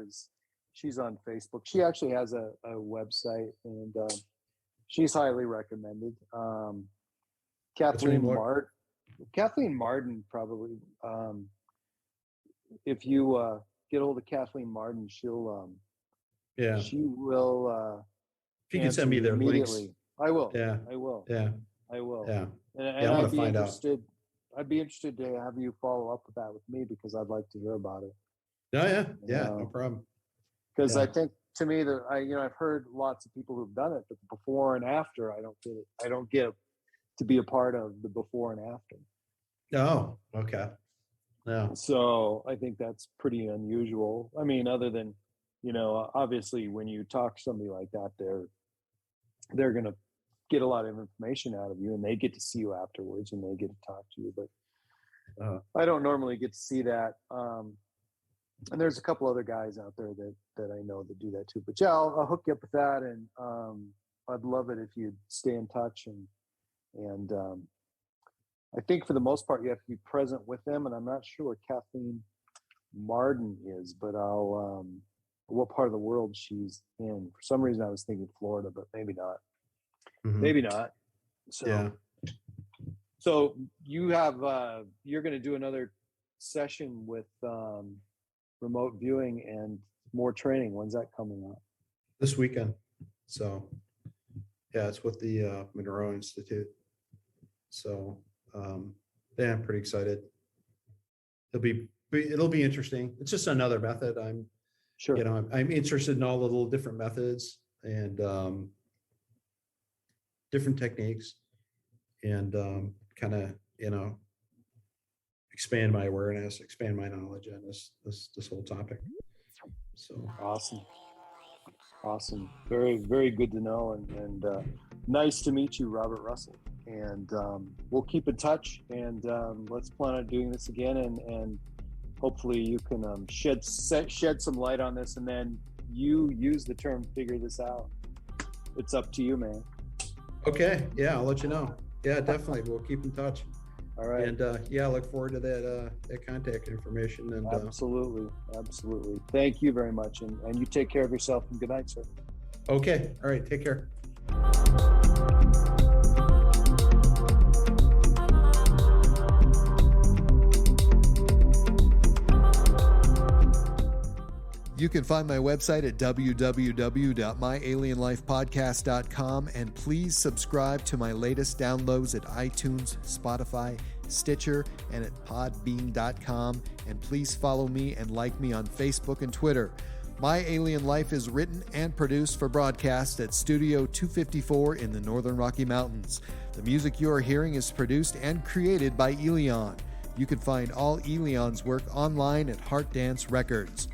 she's on Facebook. She actually has a website, and she's highly recommended. Kathleen Martin probably, if you get hold of Kathleen Martin, she will if you can send me their links. I will. Yeah. I will. Yeah. I will. Yeah. And I want to find out. I'd be interested to have you follow up with that with me, because I'd like to hear about it. Oh yeah. No problem. Because I think, to me, I've heard lots of people who've done it, but the before and after, I don't get it. I don't get to be a part of the before and after. Oh, okay. Yeah. So I think that's pretty unusual. I mean, other than, you know, obviously when you talk to somebody like that, they're going to get a lot of information out of you, and they get to see you afterwards, and they get to talk to you. But I don't normally get to see that. And there's a couple other guys out there that I know that do that too. But yeah, I'll hook you up with that, and I'd love it if you'd stay in touch. And I think for the most part, you have to be present with them. And I'm not sure where Kathleen Martin is, but what part of the world she's in. For some reason, I was thinking Florida, but maybe not. Maybe not. So you have you're going to do another session with remote viewing and more training. When's that coming up? This weekend. So it's with the Monroe Institute. So I'm pretty excited. It'll be interesting. It's just another method. I'm interested in all the little different methods and different techniques, and kind of, you know, expand my awareness, expand my knowledge on this whole topic. So awesome. Very, very good to know, and nice to meet you, Robert Russell. And we'll keep in touch, and let's plan on doing this again, and hopefully you can shed some light on this, and then you use the term "figure this out." It's up to you, man. Okay. Yeah, I'll let you know. Yeah, definitely. We'll keep in touch. All right. And I look forward to that contact information. And absolutely. Thank you very much. And you take care of yourself, and good night, sir. Okay. All right. Take care. You can find my website at www.myalienlifepodcast.com, and please subscribe to my latest downloads at iTunes, Spotify, Stitcher, and at podbean.com. And please follow me and like me on Facebook and Twitter. My Alien Life is written and produced for broadcast at Studio 254 in the Northern Rocky Mountains. The music you are hearing is produced and created by Elion. You can find all Elion's work online at Heart Dance Records.